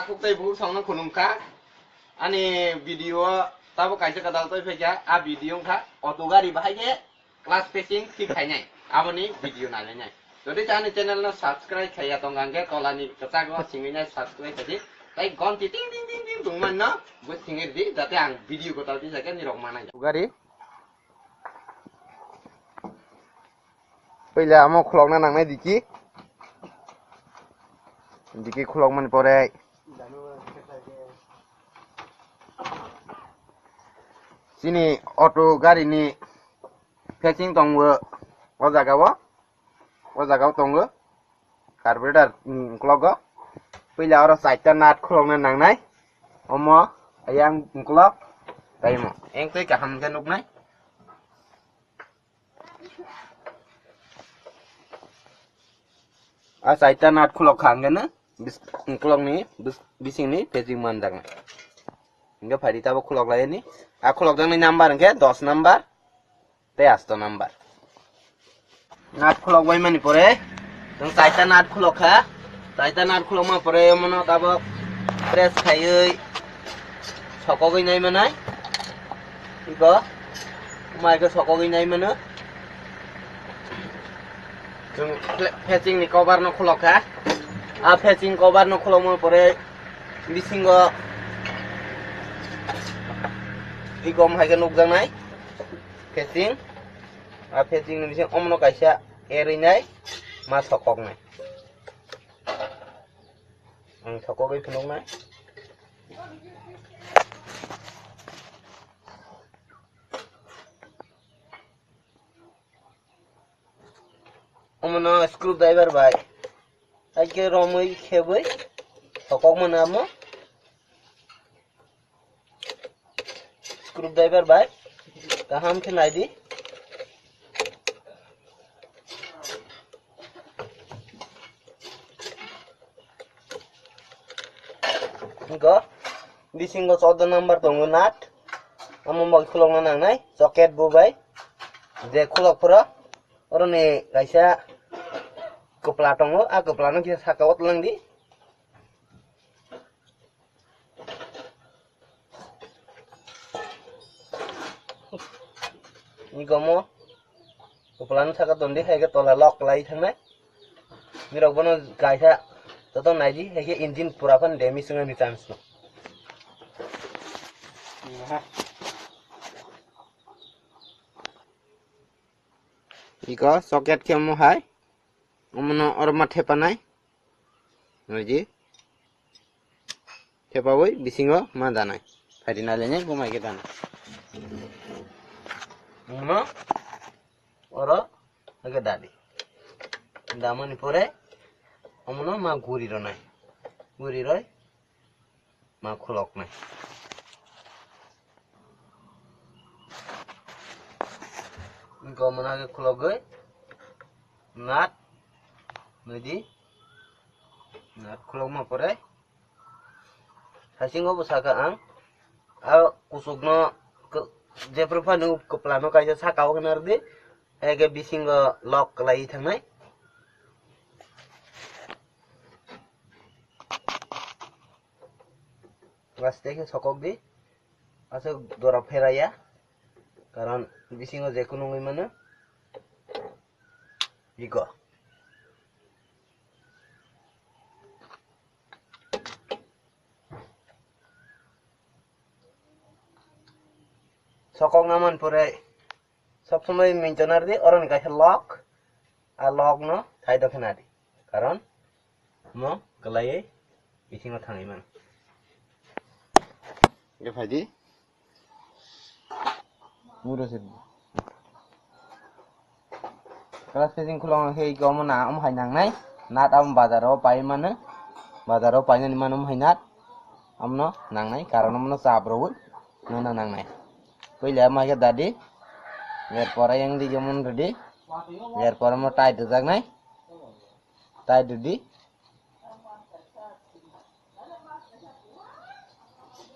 aku teh buru song nang kunum ka. Ani video tabo kaisa kadal toy feja a video ka auto gari bahai ge class facing tik khai amoni video nalenya. Jadi channel channel na subscribe khaya tongangge tolani ketago singina subscribe tadi. Like gon ting ting ting ting tungman na buat singir di jate ang video ko tadi saja ni rok mana ya. Gari. Pila amo khulok na nang nai diki. Diki khulok man pore. Sini auto gari ni facing tongwo o jaga tongo carburetor clock pila aro saita nat khulong na nangnai omo ayang clock taimo eng tei kaham ke nuknai a saita nat khulok khangena bis clock ni bising ni facing mandang hingga phari tabo khulok lai ni a khulok dang ni number ke 10 number te 8 number nat khulok bai mani pore dong saita nat khulok ha saita nat khulok ma pore mono tabo press khayoi sokogoi nai manai iko mai ko sokogoi nai mano dong facing ni cover no khulok ha a facing cover no khulok ma pore bisingo ikom hai ka nukjang nai facing a facing ni bising omno kaisa eri nai ma sokok nai ang sokok ei phunok nai omno screwdriver bai ake romoi kheboi sokok mana mo screwdriver bai kaham ke nai di go bisingo 14 number tongo nat amo mag khulong na nang nai socket bo bai je khulok pura orone kaisa kepla tongo a kepla no kita sakawat lang di ni gomo kepla no sakat dondi hege tola lock lai thang nai ni rok bono kaisa तो नाइजी है कि इंजन पूरा पन डैमेज होने की chance no eco socket के मो है उमनो और मठे पनाई नाइजी ठेपा वही बिसिंगो मा दानाई फाइटिना लेने घुमाई के दाना उमनो और आगे दादी दामनी पोरे omno ma guri ro nai guri roi ma khulok nai ko mana ke khulok goi nat nadi nat khulok ma pore hasingo busaka ang a kusugno je profanu keplano kaisa sakao kenar di ege bisingo lock lai thangnai Plastik sokok di asal dora feraya karan bisingo je kunungi mana igo sokok naman pure sob samay mentionar di orang kaisa lock a lock no side kenadi karan mo kelai bisingo thangi mana ये भाजी मुरो से class facing खुलांग हे गम ना हम हाइनांग नाय नाट आम बाजाराव पाइ माने बाजाराव पाइनानि माने हम हाइनाट आमनो नांनाय कारण आमनो साब्रौ नोना नांनाय पहिला मागे दादी एर परा yang di जमन रेडी एर परा म टाइट जागनाय टाइट दी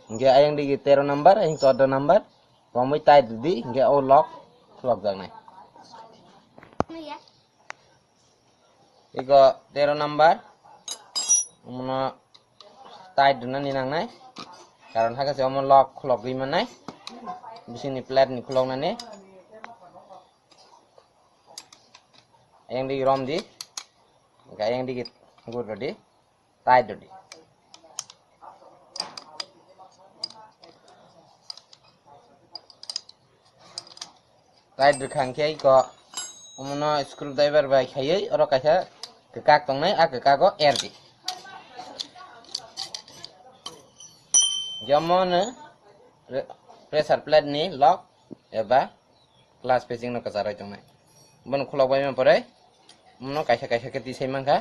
Nge ayang di 13 number, ayang 14 number, pamoi tai di nge o lock jang nai. Iko 13 number, muna tight dona ni nang nai karon ha ka se omo lock khulok gi manai bising ni plate ni khulok nani yang di rom di ga yang di gur di tight di tight khang ke ko omono screwdriver bai khayei oro kaisa kekak tongnai a kekago air di jamon pressure plate ni lock eba glass facing no kasarai tongnai bon khulok bai man pore mono kaisa kaisa ke tisai mangka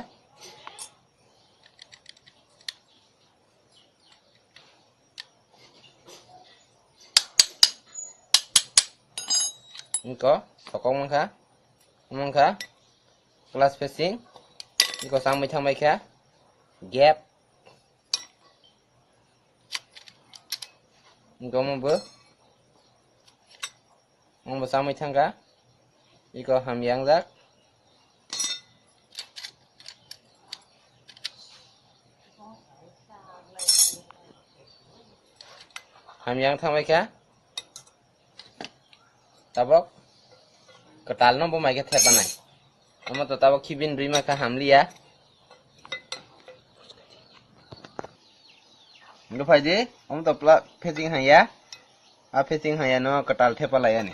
Iko sokong mangka glass facing iko sampai sampai kya gap iko mo sampai thangka iko hamyang jak hamyang sampai kya tabok ketal no bo mai ke thepanai omo to tabok khibin rima ka hamliya ndo phaide omo to pla facing haya a facing haya no ketal thepalai ani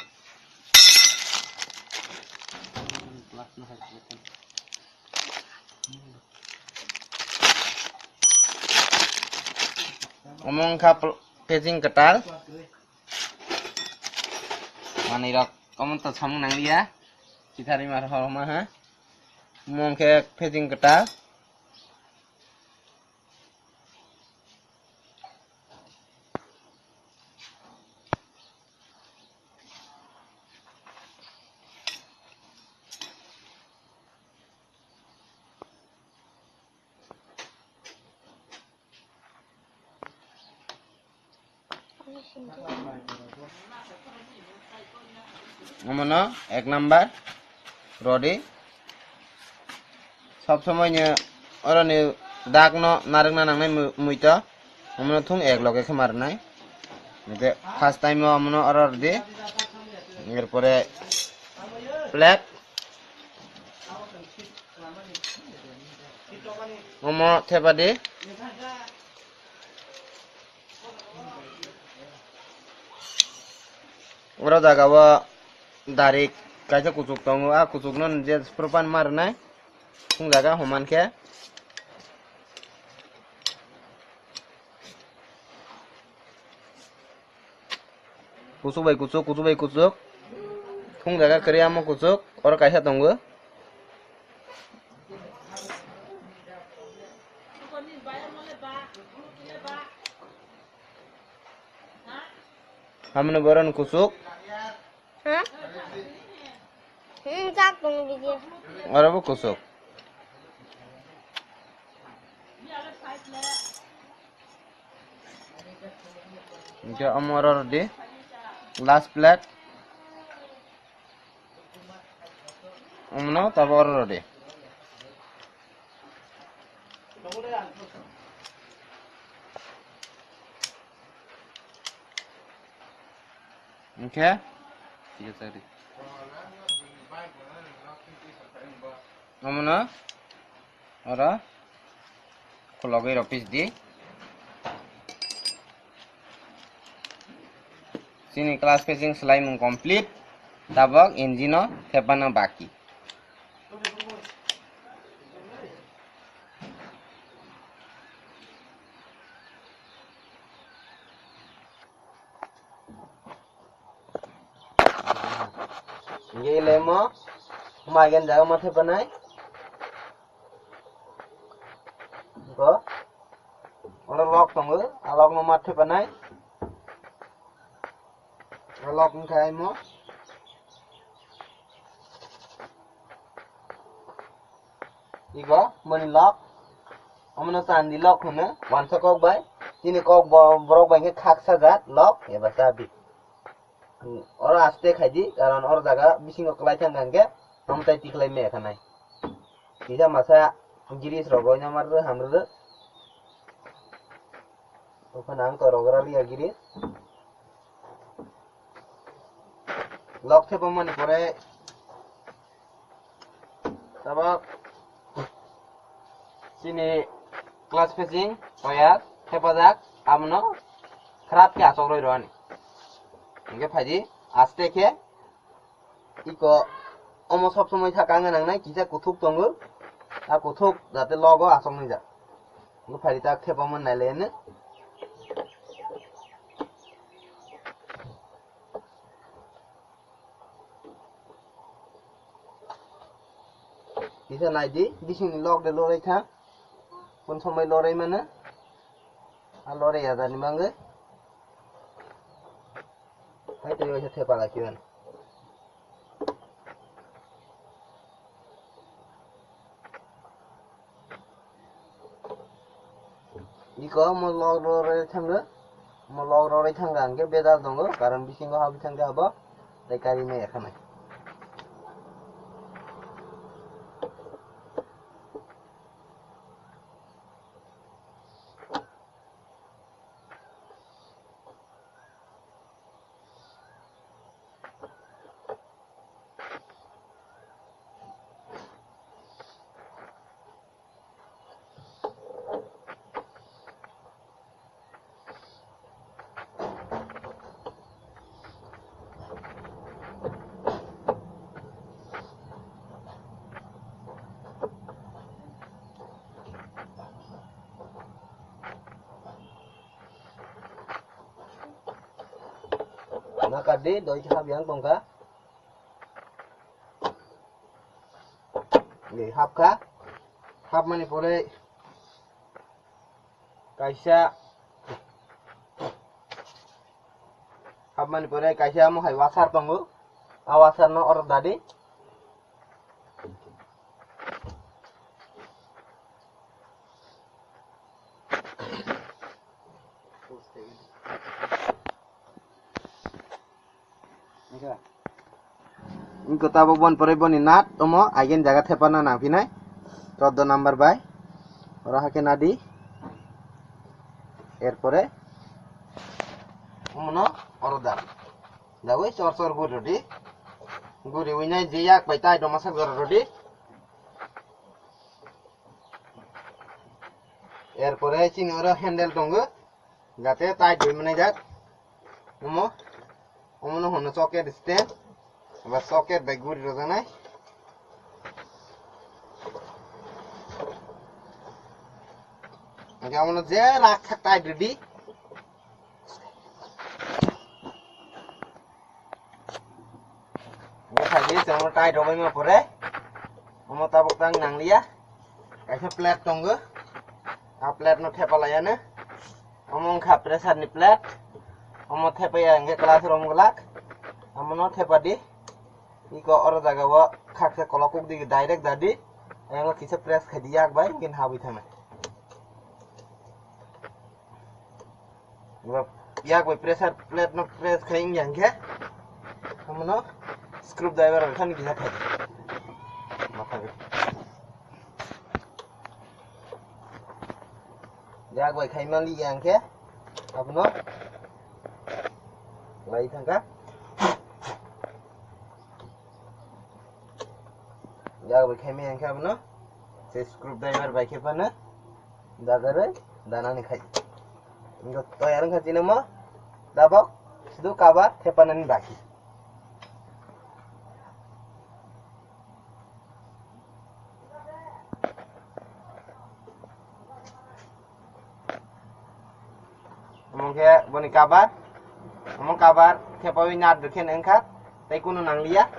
omong ka facing ketal mani rok kamu to samung nang dia cithari mar horma ha mong ke facing ketal omono ek number rodi সব সময় নে অরনে দাগ ন নারং না নাংনাই মুইতা ওমনো থুং এক লগে খামার নাই তে ফার্স্ট টাইম ওমনো অরর দে এরপরে প্লেট ওমো থেপা দে ওরা জাগাবা darik kaisa kucuk tongo a kucuk non je propan marnai khung jaga homan ke kucuk bai kucuk khung jaga kriya mo kucuk or kaisa tongo hamne boran kucuk Chắc cùng đi kia. Ora bu kusuk. Ini amoror di last plate. Umno tabor di. Okay. Iya tadi. Namanya, ora, kalau lagi rapis di, sini kelas facing selain mengkomplit, tabak engine thepana baki. Ini lemo, magen jaga mati panai. Ko ora lock tongo alok no mathe panai lock ni khai mo igo mani lock amna sandi lock hone wansa kok bai tini kok brok bai ke khak sajat lock e basa bi ora aste khaidi karon or jaga bising oklai thang ge amtai tiklai me khanai tija masa giris rogo nyamar hamru Openang torograli agiri. Lock tepaman pore tabak sini class facing toyar tepajak amno kharap ke asok roi roani engke phaji aste ke iko omo sob somoy thakanga nangnai kisa kuthuk tongo a kuthuk jate logo asok nija engke phaji tak tepaman nailene kisa naidi bising log de lorai tha pun somai lorai mana a lorai ada ni mangai hai to yo the pala kian iko mo log lorai thanga mo log lorai thanga angke bedal dongo karon bisingo habi thanga abo tai kari me ekhana nakade doi hab yang tongka ni hab ka hab mani pore kaisa hab mani pore kaisa mo hai wasar tongo a wasar no or dadi Ingko tabok bon pore boni nat tomo agen jaga thepana na pinai 14 number bai ora hake nadi erpore umno orodar dawai sor guri winai jiyak baitai do masak rodi erpore ching ora handle tongo jate tai dui manai jak umno hono socket stand বা socket by গুড়ি রোজানাই যেমন যে রাখ থাকতাই রেডি খালি যেমন টাই ডবাই মা পরে আমো তাবক তাং নাংলিয়া কাইসা প্লেট টঙ্গ আ প্লেট নো থেপালায়ানে আমং খা প্রেসার ni প্লেট আমো থেপায়া nge kelas rom gelak amono thepadi iko oro jaga wa khakse kolokuk di direct dadi ayang kisa press khadi yak bai ngin habi thame yak bai pressure plate no press khaing yang ke amono screwdriver khan gina khadi matha yak bai khaimali yang ke amono lai thangka jaga bai khaime yang khabno se screwdriver bai khepana dagare dana ni khai ingo toyarang khachina ma dabok sidu kabar khepana ni baki amongke boni kabar among kabar khepawi nat dekhen engkhat tai kuno nanglia